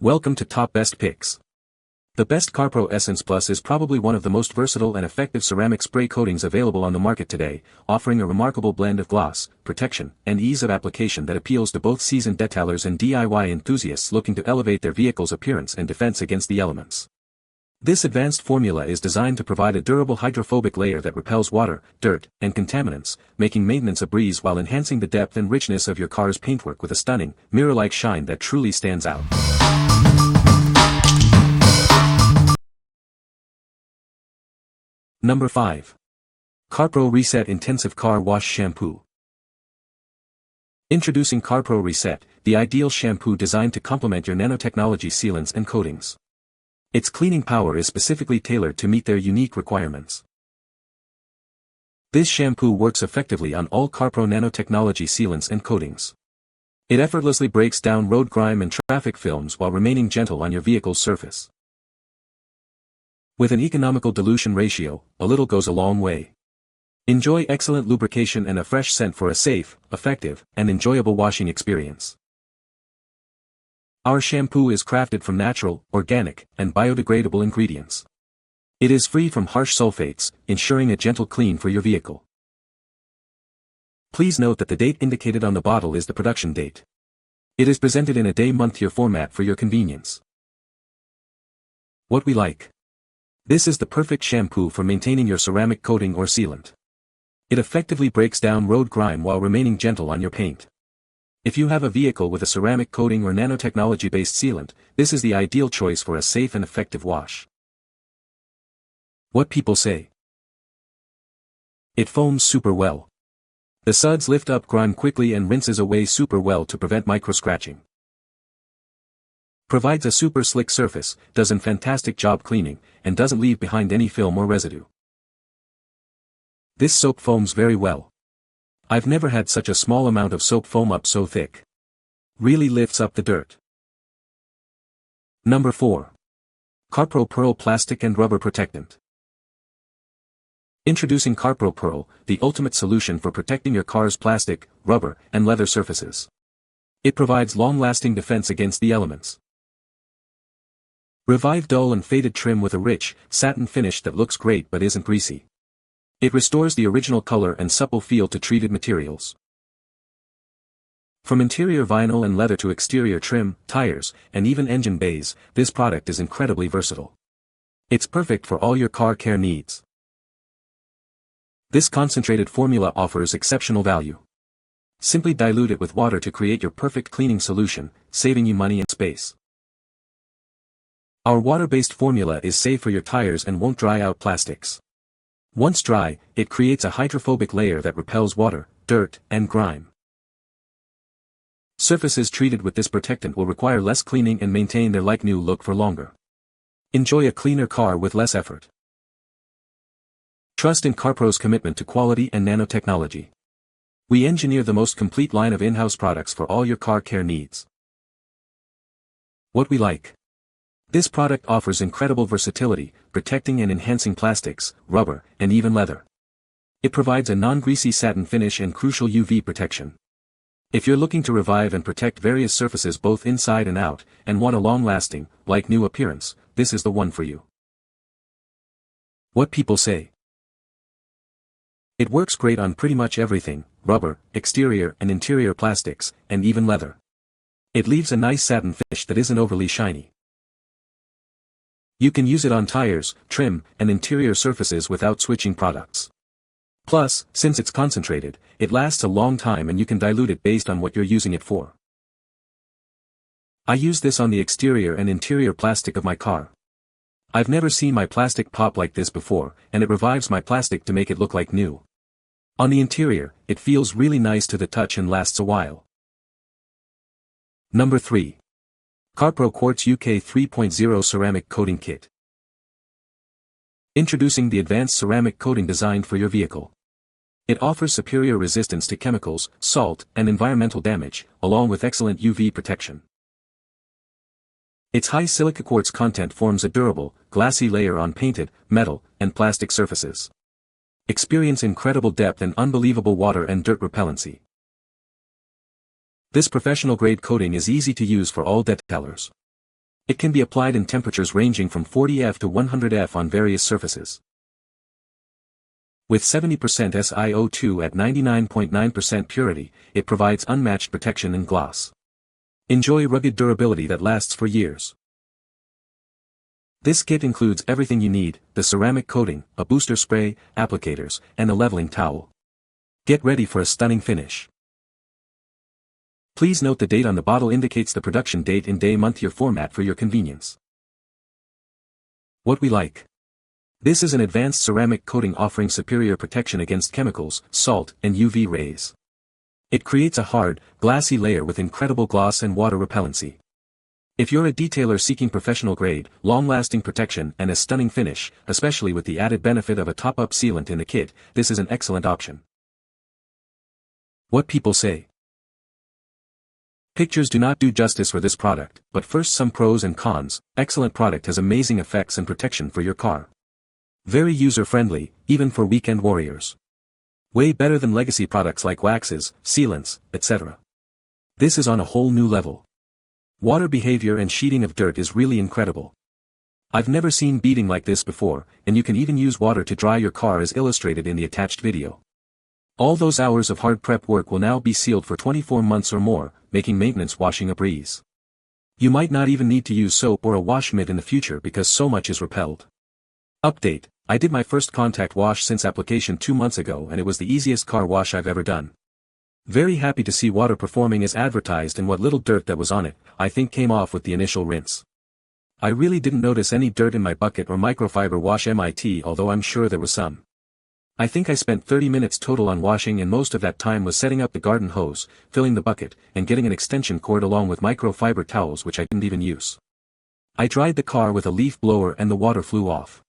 Welcome to Top Best Picks. The best Carpro Essence Plus is probably one of the most versatile and effective ceramic spray coatings available on the market today, offering a remarkable blend of gloss, protection, and ease of application that appeals to both seasoned detailers and DIY enthusiasts looking to elevate their vehicle's appearance and defense against the elements. This advanced formula is designed to provide a durable hydrophobic layer that repels water, dirt, and contaminants, making maintenance a breeze while enhancing the depth and richness of your car's paintwork with a stunning, mirror-like shine that truly stands out. Number 5. Carpro Reset Intensive Car Wash Shampoo. Introducing Carpro Reset, the ideal shampoo designed to complement your nanotechnology sealants and coatings. Its cleaning power is specifically tailored to meet their unique requirements. This shampoo works effectively on all Carpro nanotechnology sealants and coatings. It effortlessly breaks down road grime and traffic films while remaining gentle on your vehicle's surface. With an economical dilution ratio, a little goes a long way. Enjoy excellent lubrication and a fresh scent for a safe, effective, and enjoyable washing experience. Our shampoo is crafted from natural, organic, and biodegradable ingredients. It is free from harsh sulfates, ensuring a gentle clean for your vehicle. Please note that the date indicated on the bottle is the production date. It is presented in a day-month-year format for your convenience. What we like. This is the perfect shampoo for maintaining your ceramic coating or sealant. It effectively breaks down road grime while remaining gentle on your paint. If you have a vehicle with a ceramic coating or nanotechnology-based sealant, this is the ideal choice for a safe and effective wash. What people say. It foams super well. The suds lift up grime quickly and rinses away super well to prevent micro-scratching. Provides a super slick surface, does a fantastic job cleaning, and doesn't leave behind any film or residue. This soap foams very well. I've never had such a small amount of soap foam up so thick. Really lifts up the dirt. Number 4. Carpro PERL Plastic and Rubber Protectant. Introducing Carpro PERL, the ultimate solution for protecting your car's plastic, rubber, and leather surfaces. It provides long-lasting defense against the elements. Revive dull and faded trim with a rich, satin finish that looks great but isn't greasy. It restores the original color and supple feel to treated materials. From interior vinyl and leather to exterior trim, tires, and even engine bays, this product is incredibly versatile. It's perfect for all your car care needs. This concentrated formula offers exceptional value. Simply dilute it with water to create your perfect cleaning solution, saving you money and space. Our water-based formula is safe for your tires and won't dry out plastics. Once dry, it creates a hydrophobic layer that repels water, dirt, and grime. Surfaces treated with this protectant will require less cleaning and maintain their like-new look for longer. Enjoy a cleaner car with less effort. Trust in Carpro's commitment to quality and nanotechnology. We engineer the most complete line of in-house products for all your car care needs. What we like. This product offers incredible versatility, protecting and enhancing plastics, rubber, and even leather. It provides a non-greasy satin finish and crucial UV protection. If you're looking to revive and protect various surfaces both inside and out, and want a long-lasting, like-new appearance, this is the one for you. What people say. It works great on pretty much everything, rubber, exterior and interior plastics, and even leather. It leaves a nice satin finish that isn't overly shiny. You can use it on tires, trim, and interior surfaces without switching products. Plus, since it's concentrated, it lasts a long time and you can dilute it based on what you're using it for. I use this on the exterior and interior plastic of my car. I've never seen my plastic pop like this before, and it revives my plastic to make it look like new. On the interior, it feels really nice to the touch and lasts a while. Number 3. Carpro CQUARTZ UK 3.0 Ceramic Coating Kit. Introducing the advanced ceramic coating designed for your vehicle. It offers superior resistance to chemicals, salt, and environmental damage, along with excellent UV protection. Its high silica quartz content forms a durable, glassy layer on painted, metal, and plastic surfaces. Experience incredible depth and unbelievable water and dirt repellency. This professional-grade coating is easy to use for all detailers. It can be applied in temperatures ranging from 40°F to 100°F on various surfaces. With 70% SiO2 at 99.9% purity, it provides unmatched protection and gloss. Enjoy rugged durability that lasts for years. This kit includes everything you need: the ceramic coating, a booster spray, applicators, and a leveling towel. Get ready for a stunning finish. Please note the date on the bottle indicates the production date in day-month-year format for your convenience. What we like. This is an advanced ceramic coating offering superior protection against chemicals, salt, and UV rays. It creates a hard, glassy layer with incredible gloss and water repellency. If you're a detailer seeking professional grade, long-lasting protection and a stunning finish, especially with the added benefit of a top-up sealant in the kit, this is an excellent option. What people say. Pictures do not do justice for this product, but first some pros and cons. Excellent product has amazing effects and protection for your car. Very user-friendly, even for weekend warriors. Way better than legacy products like waxes, sealants, etc. This is on a whole new level. Water behavior and sheeting of dirt is really incredible. I've never seen beading like this before, and you can even use water to dry your car as illustrated in the attached video. All those hours of hard prep work will now be sealed for 24 months or more, making maintenance washing a breeze. You might not even need to use soap or a wash mitt in the future because so much is repelled. Update: I did my first contact wash since application 2 months ago and it was the easiest car wash I've ever done. Very happy to see water performing as advertised, and what little dirt that was on it, I think came off with the initial rinse. I really didn't notice any dirt in my bucket or microfiber wash mitt, although I'm sure there was some. I think I spent 30 minutes total on washing, and most of that time was setting up the garden hose, filling the bucket, and getting an extension cord along with microfiber towels which I didn't even use. I dried the car with a leaf blower and the water flew off.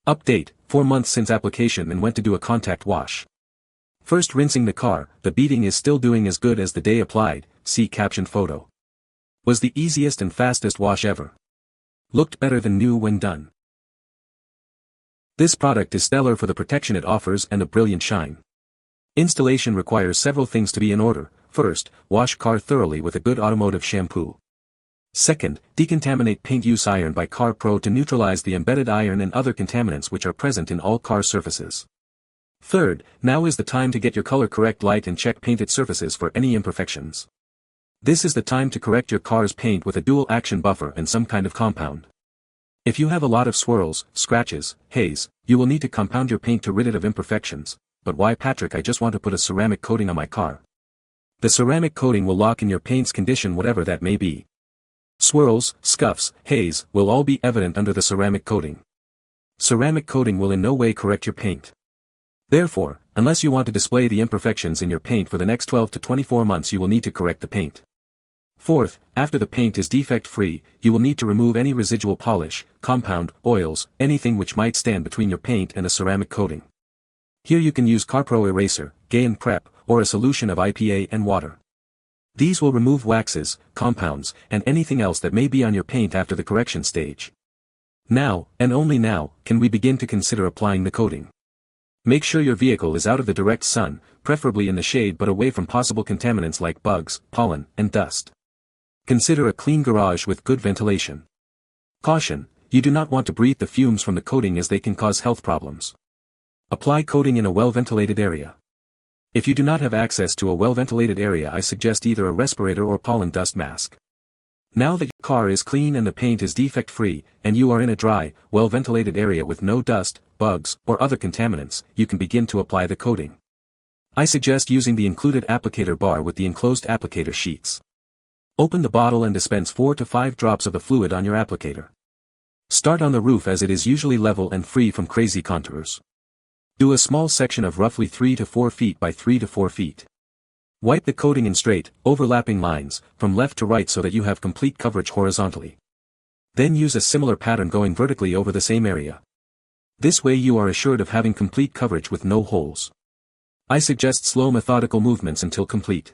Update: 4 months since application and went to do a contact wash. First rinsing the car, the beading is still doing as good as the day applied, see caption photo. Was the easiest and fastest wash ever. Looked better than new when done. This product is stellar for the protection it offers and a brilliant shine. Installation requires several things to be in order. First, wash car thoroughly with a good automotive shampoo. Second, decontaminate paint use iron by Carpro to neutralize the embedded iron and other contaminants which are present in all car surfaces. Third, now is the time to get your color correct light and check painted surfaces for any imperfections. This is the time to correct your car's paint with a dual action buffer and some kind of compound. If you have a lot of swirls, scratches, haze, you will need to compound your paint to rid it of imperfections. But why, Patrick? I just want to put a ceramic coating on my car. The ceramic coating will lock in your paint's condition, whatever that may be. Swirls, scuffs, haze will all be evident under the ceramic coating. Ceramic coating will in no way correct your paint. Therefore, unless you want to display the imperfections in your paint for the next 12 to 24 months, you will need to correct the paint. Fourth, after the paint is defect-free, you will need to remove any residual polish, compound, oils, anything which might stand between your paint and a ceramic coating. Here you can use Carpro Eraser, Gain Prep, or a solution of IPA and water. These will remove waxes, compounds, and anything else that may be on your paint after the correction stage. Now, and only now, can we begin to consider applying the coating. Make sure your vehicle is out of the direct sun, preferably in the shade but away from possible contaminants like bugs, pollen, and dust. Consider a clean garage with good ventilation. Caution: you do not want to breathe the fumes from the coating as they can cause health problems. Apply coating in a well-ventilated area. If you do not have access to a well-ventilated area, I suggest either a respirator or pollen dust mask. Now that your car is clean and the paint is defect-free, and you are in a dry, well-ventilated area with no dust, bugs, or other contaminants, you can begin to apply the coating. I suggest using the included applicator bar with the enclosed applicator sheets. Open the bottle and dispense 4 to 5 drops of the fluid on your applicator. Start on the roof as it is usually level and free from crazy contours. Do a small section of roughly 3 to 4 feet by 3 to 4 feet. Wipe the coating in straight, overlapping lines, from left to right so that you have complete coverage horizontally. Then use a similar pattern going vertically over the same area. This way you are assured of having complete coverage with no holes. I suggest slow methodical movements until complete.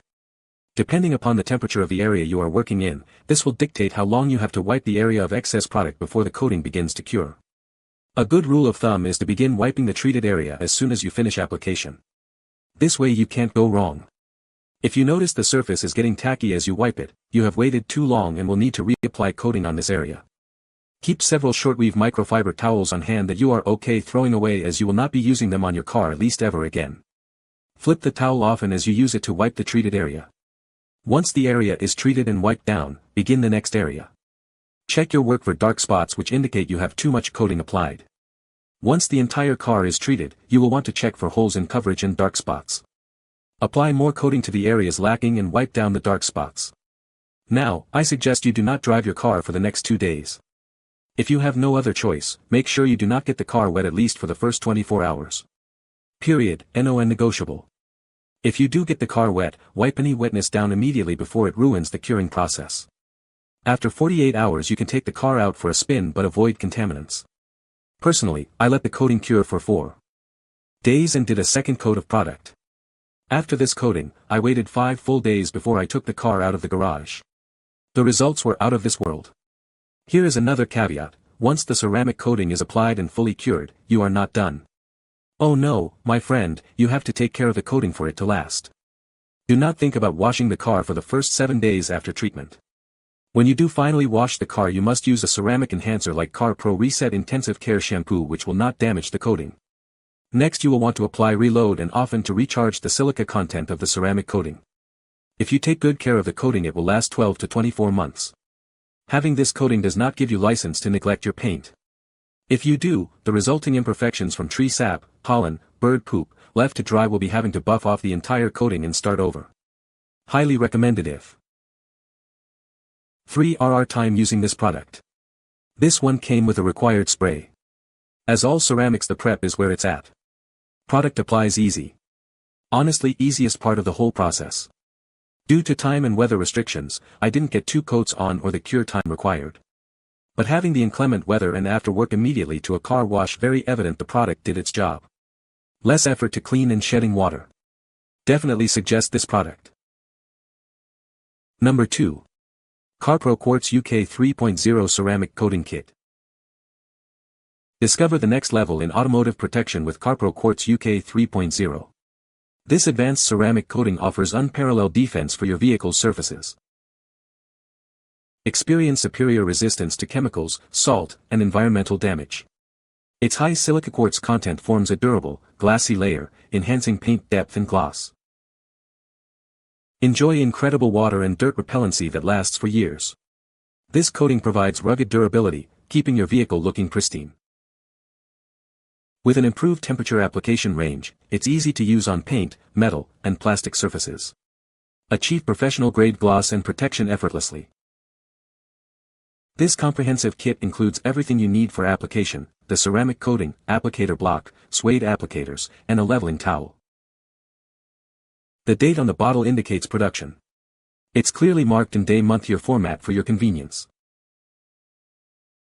Depending upon the temperature of the area you are working in, this will dictate how long you have to wipe the area of excess product before the coating begins to cure. A good rule of thumb is to begin wiping the treated area as soon as you finish application. This way you can't go wrong. If you notice the surface is getting tacky as you wipe it, you have waited too long and will need to reapply coating on this area. Keep several shortweave microfiber towels on hand that you are okay throwing away, as you will not be using them on your car at least ever again. Flip the towel often as you use it to wipe the treated area. Once the area is treated and wiped down, begin the next area. Check your work for dark spots which indicate you have too much coating applied. Once the entire car is treated, you will want to check for holes in coverage and dark spots. Apply more coating to the areas lacking and wipe down the dark spots. Now, I suggest you do not drive your car for the next 2 days. If you have no other choice, make sure you do not get the car wet at least for the first 24 hours. Period, non-negotiable. If you do get the car wet, wipe any wetness down immediately before it ruins the curing process. After 48 hours you can take the car out for a spin but avoid contaminants. Personally, I let the coating cure for 4 days and did a second coat of product. After this coating, I waited 5 full days before I took the car out of the garage. The results were out of this world. Here is another caveat: once the ceramic coating is applied and fully cured, you are not done. Oh no, my friend, you have to take care of the coating for it to last. Do not think about washing the car for the first 7 days after treatment. When you do finally wash the car, you must use a ceramic enhancer like Carpro Reset Intensive Care Shampoo, which will not damage the coating. Next you will want to apply Reload and often to recharge the silica content of the ceramic coating. If you take good care of the coating, it will last 12 to 24 months. Having this coating does not give you license to neglect your paint. If you do, the resulting imperfections from tree sap, pollen, bird poop, left to dry will be having to buff off the entire coating and start over. Highly recommended if 3 time using this product. This one came with a required spray. As all ceramics, the prep is where it's at. Product applies easy. Honestly, easiest part of the whole process. Due to time and weather restrictions, I didn't get 2 coats on or the cure time required. But having the inclement weather and after work immediately to a car wash, very evident the product did its job. Less effort to clean and shedding water. Definitely suggest this product. Number 2. Carpro CQUARTZ UK 3.0 Ceramic Coating Kit. Discover the next level in automotive protection with Carpro CQUARTZ UK 3.0. This advanced ceramic coating offers unparalleled defense for your vehicle's surfaces. Experience superior resistance to chemicals, salt, and environmental damage. Its high silica quartz content forms a durable, glassy layer, enhancing paint depth and gloss. Enjoy incredible water and dirt repellency that lasts for years. This coating provides rugged durability, keeping your vehicle looking pristine. With an improved temperature application range, it's easy to use on paint, metal, and plastic surfaces. Achieve professional-grade gloss and protection effortlessly. This comprehensive kit includes everything you need for application: the ceramic coating, applicator block, suede applicators, and a leveling towel. The date on the bottle indicates production. It's clearly marked in day-month-year format for your convenience.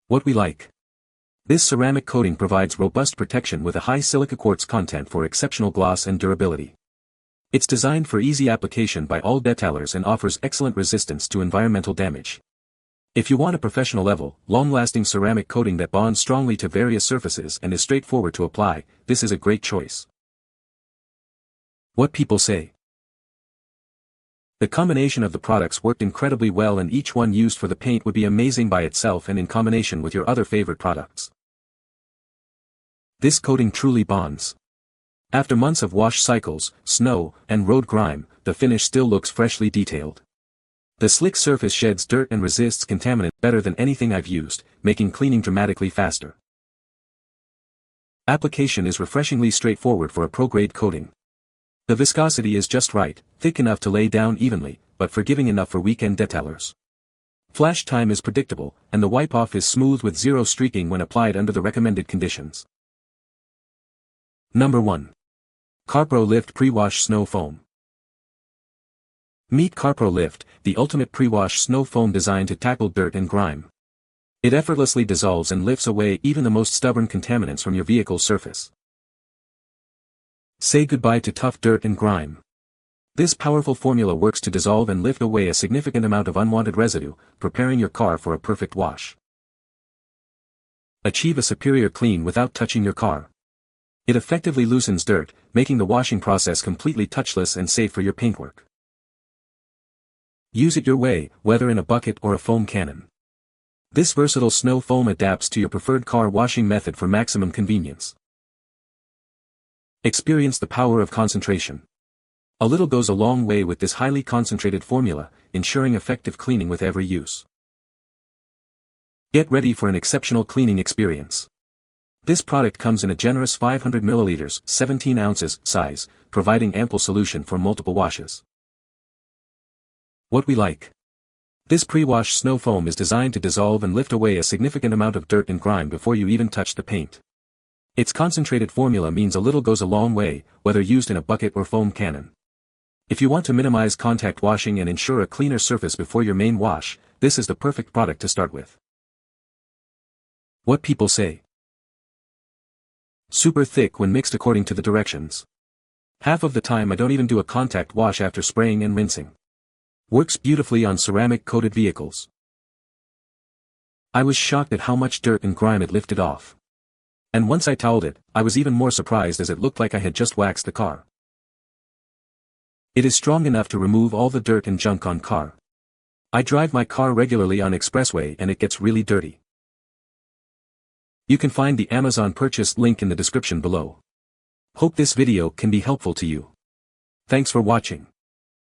What we like. This ceramic coating provides robust protection with a high silica quartz content for exceptional gloss and durability. It's designed for easy application by all detailers and offers excellent resistance to environmental damage. If you want a professional level, long-lasting ceramic coating that bonds strongly to various surfaces and is straightforward to apply, this is a great choice. What people say. The combination of the products worked incredibly well, and each one used for the paint would be amazing by itself and in combination with your other favorite products. This coating truly bonds. After months of wash cycles, snow, and road grime, the finish still looks freshly detailed. The slick surface sheds dirt and resists contaminants better than anything I've used, making cleaning dramatically faster. Application is refreshingly straightforward for a pro-grade coating. The viscosity is just right, thick enough to lay down evenly, but forgiving enough for weekend detailers. Flash time is predictable, and the wipe-off is smooth with zero streaking when applied under the recommended conditions. Number 1. Carpro Lift Pre-Wash Snow Foam. Meet Carpro Lift, the ultimate pre-wash snow foam designed to tackle dirt and grime. It effortlessly dissolves and lifts away even the most stubborn contaminants from your vehicle's surface. Say goodbye to tough dirt and grime. This powerful formula works to dissolve and lift away a significant amount of unwanted residue, preparing your car for a perfect wash. Achieve a superior clean without touching your car. It effectively loosens dirt, making the washing process completely touchless and safe for your paintwork. Use it your way, whether in a bucket or a foam cannon. This versatile snow foam adapts to your preferred car washing method for maximum convenience. Experience the power of concentration. A little goes a long way with this highly concentrated formula, ensuring effective cleaning with every use. Get ready for an exceptional cleaning experience. This product comes in a generous 500 ml, 17 ounces size, providing ample solution for multiple washes. What we like. This pre-wash snow foam is designed to dissolve and lift away a significant amount of dirt and grime before you even touch the paint. Its concentrated formula means a little goes a long way, whether used in a bucket or foam cannon. If you want to minimize contact washing and ensure a cleaner surface before your main wash, this is the perfect product to start with. What people say. Super thick when mixed according to the directions. Half of the time I don't even do a contact wash after spraying and rinsing. Works beautifully on ceramic-coated vehicles. I was shocked at how much dirt and grime it lifted off. And once I toweled it, I was even more surprised as it looked like I had just waxed the car. It is strong enough to remove all the dirt and junk on car. I drive my car regularly on expressway and it gets really dirty. You can find the Amazon purchase link in the description below. Hope this video can be helpful to you. Thanks for watching.